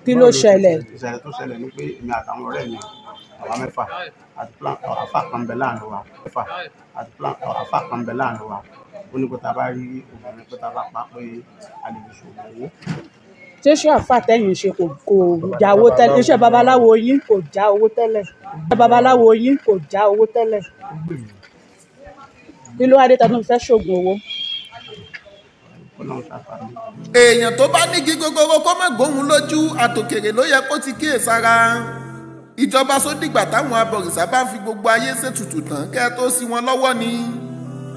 kí ló ṣẹlẹ̀. ìṣẹ̀lẹ̀ tó ṣẹlẹ̀ ni pé èmi àtàwọn ọ̀rẹ́ mi àwa mẹ́fà àti plan àfà kan bẹ láàrin wa mẹ́fà àti plan àfà kan bẹ láàrin wa ó ní kó tá a bá rí obìnrin kó tá a bá pa pé a lè fi ṣòwò owó. ṣé ṣé àfà tẹ́yìn ṣe kò já owó tẹ́lẹ̀ iṣẹ́ babaláwo yín kò já owó tẹ́lẹ̀ iṣẹ́ babaláwo yín kò já owó tẹ́lẹ̀ kí ló wá dé tàbí fẹ́ ṣògùn owó. èèyàn tó bá ní igi gogoro kó má gbóhùn lójú àtòkèrè ló yẹ kó ti kíyèsára. ìjọba sódìgbà táwọn abọ̀rìṣà bá fi gbogbo ayé ṣètùtù tán kẹ́ tó sí wọn lọ́wọ́ ni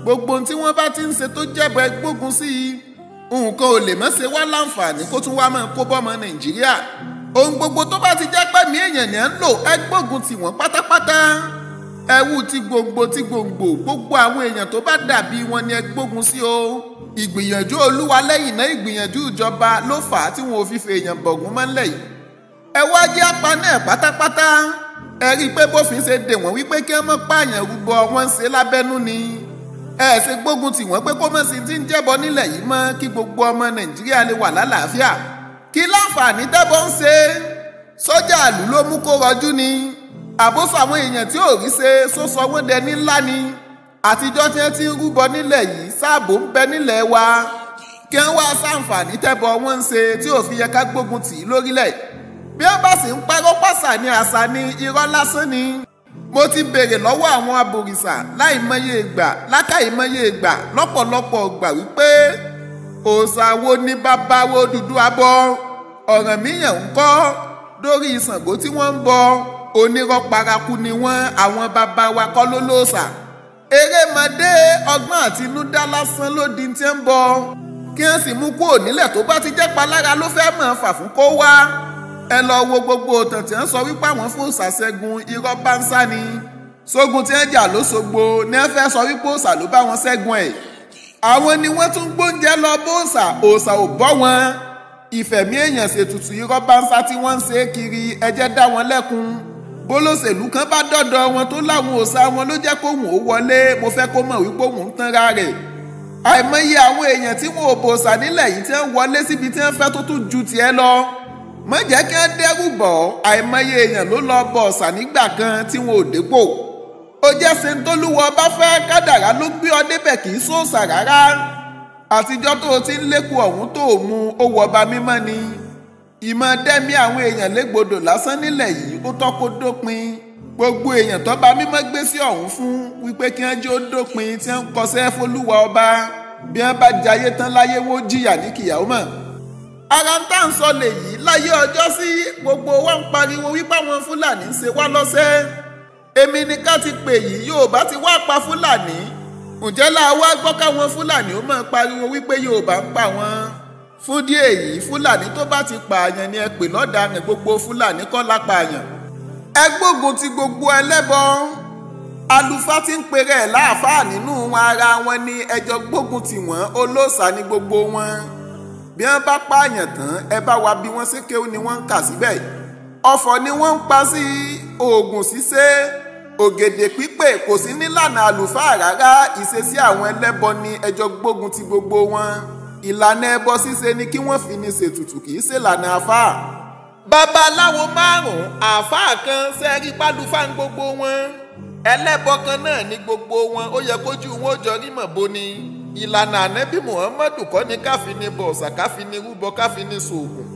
gbogbo ohun tí wọ́n bá ti ń ṣe tó jẹ́bọ ẹgbógun sí i nǹkan ò lè má ṣe wá láǹfààní kó tún wá máa kó bọ́mọ nàìjíríà. ohun gbogbo tó bá ti jẹ́ pẹ́mí èèyàn ní à ń lò ẹgbógun tì wọ́n pátápátá. ẹ̀wù ti gbòǹgbò gbogbo àwọn èèyàn tó bá dàbí wọn ni ẹgbógun sí o. ìgbìyànjú olúwa lẹ́yìn náà ìgbìyànjú ìjọba ló fà á tí wọn ò fi fi èèyàn bọ̀gún mọ́lẹ̀ yìí. ẹ wá jẹ́ apaná ẹ̀ pátápátá. ẹ rí i pé bófin ṣe dè wọ́n wípé kí wọ́n má pààyàn rúbọ wọ́n ń ṣe lábẹ́nú ni. ẹ ṣe gbógun tì wọ́n pé kó mọ̀ sí ti ń jẹ́bọ nílẹ̀ yìí mọ́ kí gbogbo ọmọ nàìjíríà lè wà lálàáfíà. kí láǹfààní tẹ́bọ̀ ń ṣe sójà àlù ló mú kó rọjú ni àbóso àwọn èèyàn tí ò rí ṣe sọ wọ́n dẹni ńlá ni àtijọ́ tí wọ́n ti ń rúbọ nílẹ̀ yìí sáàbò ń bẹ nílẹ̀ wa kí wọ́n wá sáǹfààní tẹ́bọ̀ wọ́n ń ṣe tí ò fi yẹ ká gbógun tì í lórílẹ̀ bí wọ́n bá sì ń parọ́ pàṣà ní àṣà ní irọ́ lásán ni. mo ti béèrè lọ́wọ́ àwọn abòrìṣà láìmọye ìgbà lákàìmọye ìgbà lọ́pọ̀lọpọ̀ ìgbà wípé òòṣà wo ni bàbá wo Odùduwà bọ Ọ̀rànmíyàn ń kọ́ dórí Ṣàngó tí wọ́n ń bọ onírọ́ paraku ni wọ́n àwọn bàbá wa kọ́ ló lóòṣà. erémọdé ọgbọ́n àtinúdá lásán ló di tí ń bọ kí wọ́n sì mú kúrò nílẹ̀ tó bá ti jẹ́ palára ló fẹ́ mọ̀ fà fún kó wá. ẹ lọ wo gbogbo òtàn tí wọ́n sọ wípé àwọn fún òòṣà ṣẹ́gun irọ́ bánsá ni sógun tí wọ́n jà lóṣogbo ni wọ́n fẹ́ sọ wípé òòṣà ló bá wọn ṣẹ́gun ẹ̀. àwọn ni wọ́n tún gbóúnjẹ lọ bó òòṣà ò bọ́ wọn. ìfẹ̀mí èèyàn ṣètùtù irọ́ bánsá tí wọ́n ń ṣe kiri ẹjẹ́ dá wọn lẹ́kun. bólóṣèlú kan bá dọ́dọ̀ wọn tó láwọn òòṣà wọn ló jẹ́ kóhùn ó wọlé mo fẹ́ kó mọ̀ wípé òun ń tanra rẹ̀. àìmọye àwọn èèyàn tí wọn ò bòòṣà nílẹ̀ yìí tí wọ́n wọlé síbi tí wọ́n fẹ́ tó tún ju tiẹ̀ lọ. má jẹ́ kí wọ́n dẹ́rù bọ̀ àìmọye èèyàn ló lọ bọ òòṣà nígbà kan tí wọn ò dépò. ó jẹ́ sentolúwọ bá fẹ́ kádàrá ló gbé ọ débẹ̀ kì í sóòṣà rárá. àtijọ́ tó o ti ń lékun ọ̀hún tó o mu ó wọ ọba mímọ́ ni. ìmọ̀ dẹ́mi àwọn èèyàn légbodò lásán nílẹ̀ yìí ó tọ́ kó dópin. gbogbo èèyàn tọ́ba mímọ́ gbé sí ọ̀hún fún wípé kí wọ́n jó dópin tí wọ́n ń kọsẹ́ fólúwa ọba bí wọ́n bá jayé tán láyé wó jìyà ní kìyàwó mọ̀. ara ń tà ń sọ lèyí láyé ọjọ́ sí gbogbo wa ń pariwo wípé àwọn fúlàní ń ṣe wá lọ́sẹ̀. èmi ni ká ti pè yìí Yorùbá ti wá pa fúlàní. ǹjẹ́ láwa gbọ́ káwọn fúlàní ó máa pariwo wípé Yorùbá ń pa wọn. fún díẹ̀ èyí fúlàní tó bá ti pààyàn ni ẹ pè lọ́daràn gbogbo fúlàní kọ́ lápààyàn. ẹ gbógun ti gbogbo ẹlẹ́bọ. àlùfáà tí ń pèrè ẹ̀ láàfáà nínú ara wọn ni ẹjọ́ gbógun tì wọ́n olóòṣà ní gbogbo wọn. bí wọ́n bá pààyàn tán ẹ bá wa bí wọ́n ṣe kéwú ni wọ́n ń kà síbẹ̀. ọ̀fọ̀ ni wọ́n ń pa sí oògùn ṣíṣe ògèdè pípè kò sí nílànà àlùfáà rárá ìṣesí àwọn ẹlẹ́bọ ni ẹjọ́ gbógun ti gbogbo wọn. ìlànà ẹbọ ṣíṣe ni kí wọ́n fi ní ṣètùtù kì í ṣèlànà àfáà. babaláwo márùn-ún àfáà kan sẹ́rí pálúfà ń gbogbo wọn. ẹlẹ́bọ kan náà ní gbogbo wọn ó yẹ kójú wọn ó jọ rí mọ̀ bó ni. ìlànà ànábì Muhammadu kọ́ ni káfíní bọ̀ ọ̀sà káfíní rúbọ káfíní ṣoògùn.